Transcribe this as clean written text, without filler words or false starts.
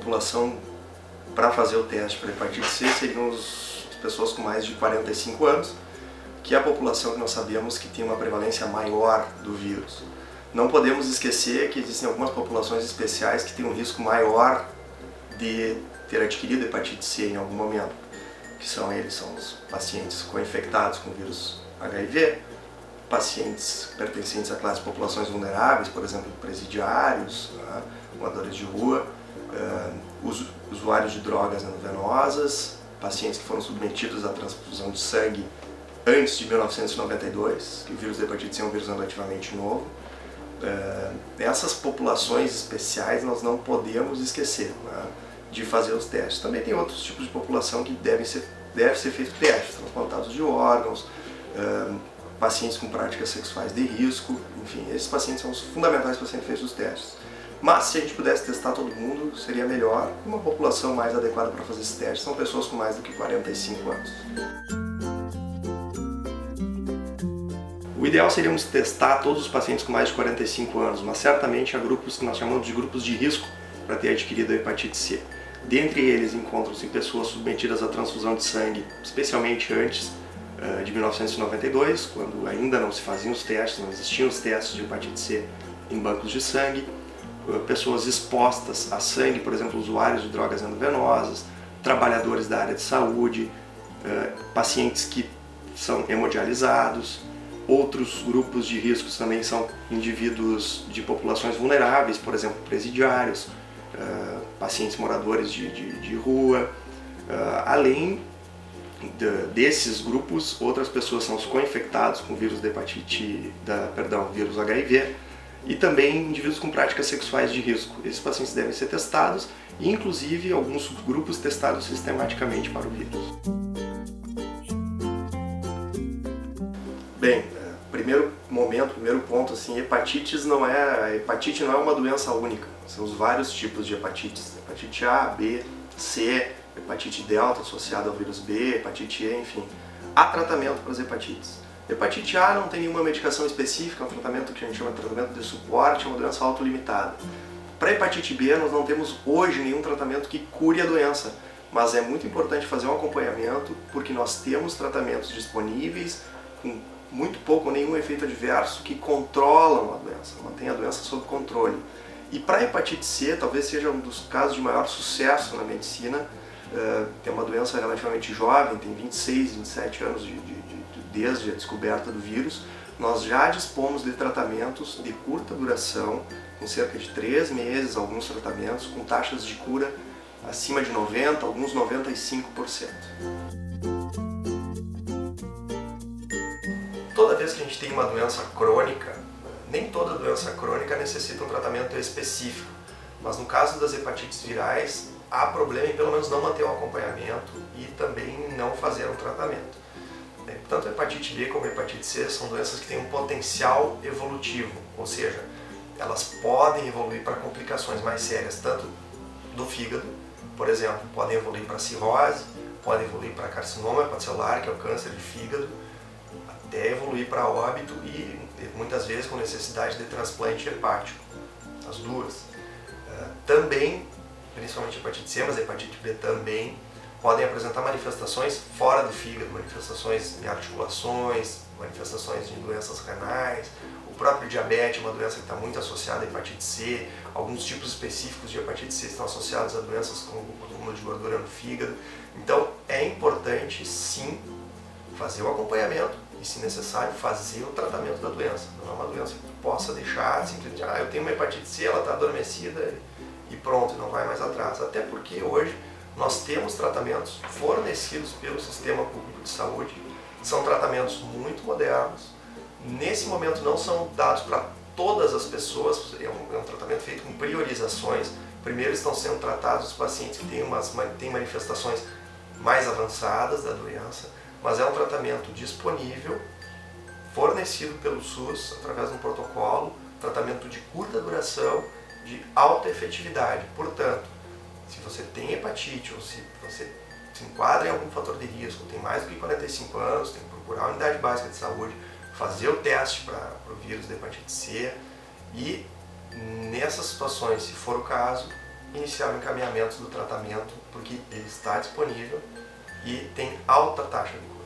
população para fazer o teste para hepatite C seriam as pessoas com mais de 45 anos, que é a população que nós sabemos que tem uma prevalência maior do vírus. Não podemos esquecer que existem algumas populações especiais que têm um risco maior de ter adquirido hepatite C em algum momento, que são os pacientes co-infectados com o vírus HIV, pacientes pertencentes à classe de populações vulneráveis, por exemplo, presidiários, moradores de rua, usuários de drogas endovenosas, pacientes que foram submetidos à transfusão de sangue antes de 1992, que o vírus da hepatite C é um vírus relativamente novo. Essas populações especiais nós não podemos esquecer de fazer os testes. Também tem outros tipos de população que deve ser feito testes, transplantados de órgãos, pacientes com práticas sexuais de risco, enfim, esses pacientes são os fundamentais para serem feitos os testes. Mas se a gente pudesse testar todo mundo, seria melhor. Uma população mais adequada para fazer esses testes são pessoas com mais do que 45 anos. O ideal seria testar todos os pacientes com mais de 45 anos, mas certamente há grupos que nós chamamos de grupos de risco para ter adquirido a hepatite C. Dentre eles encontram-se pessoas submetidas à transfusão de sangue, especialmente antes de 1992, quando ainda não se faziam os testes, não existiam os testes de hepatite C em bancos de sangue, pessoas expostas a sangue, por exemplo, usuários de drogas endovenosas, trabalhadores da área de saúde, pacientes que são hemodializados. Outros grupos de riscos também são indivíduos de populações vulneráveis, por exemplo, presidiários, pacientes moradores de rua. Além desses grupos, outras pessoas são os co-infectados com o vírus da vírus HIV, e também indivíduos com práticas sexuais de risco. Esses pacientes devem ser testados e, inclusive, alguns subgrupos testados sistematicamente para o vírus. Bem, primeiro ponto, assim, hepatite não é uma doença única. São os vários tipos de hepatites. Hepatite A, B, C, hepatite delta associada ao vírus B, hepatite E, enfim. Há tratamento para as hepatites. Hepatite A não tem nenhuma medicação específica, é um tratamento que a gente chama de tratamento de suporte, é uma doença autolimitada. Para hepatite B, nós não temos hoje nenhum tratamento que cure a doença, mas é muito importante fazer um acompanhamento, porque nós temos tratamentos disponíveis com muito pouco ou nenhum efeito adverso que controlam a doença, mantém a doença sob controle. E para a hepatite C, talvez seja um dos casos de maior sucesso na medicina, é uma doença relativamente jovem, tem 26, 27 anos desde a descoberta do vírus. Nós já dispomos de tratamentos de curta duração, com cerca de 3 meses, alguns tratamentos com taxas de cura acima de 90%, alguns 95%. Toda vez que a gente tem uma doença crônica, nem toda doença crônica necessita um tratamento específico, mas no caso das hepatites virais, há problema em pelo menos não manter o acompanhamento e também não fazer um tratamento. Tanto a hepatite B como a hepatite C são doenças que têm um potencial evolutivo, ou seja, elas podem evoluir para complicações mais sérias, tanto do fígado, por exemplo, podem evoluir para cirrose, podem evoluir para carcinoma hepatocelular, que é o câncer de fígado, até evoluir para óbito e muitas vezes com necessidade de transplante hepático, as duas. Também, principalmente a hepatite C, mas a hepatite B também, podem apresentar manifestações fora do fígado, manifestações em articulações, manifestações de doenças renais. O próprio diabetes é uma doença que está muito associada à hepatite C. Alguns tipos específicos de hepatite C estão associados a doenças como o acúmulo de gordura no fígado. Então é importante sim fazer o acompanhamento e, se necessário, fazer o tratamento da doença. Não é uma doença que tu possa deixar simplesmente, eu tenho uma hepatite C, ela está adormecida e pronto, não vai mais atrás. Até porque hoje nós temos tratamentos fornecidos pelo Sistema Público de Saúde, são tratamentos muito modernos, nesse momento não são dados para todas as pessoas, é um tratamento feito com priorizações. Primeiro estão sendo tratados os pacientes que têm manifestações mais avançadas da doença, mas é um tratamento disponível, fornecido pelo SUS através de um protocolo, tratamento de curta duração, de alta efetividade. Portanto, se você tem hepatite ou se você se enquadra em algum fator de risco, tem mais do que 45 anos, tem que procurar a unidade básica de saúde, fazer o teste para o vírus da hepatite C e, nessas situações, se for o caso, iniciar o encaminhamento do tratamento, porque ele está disponível e tem alta taxa de cura.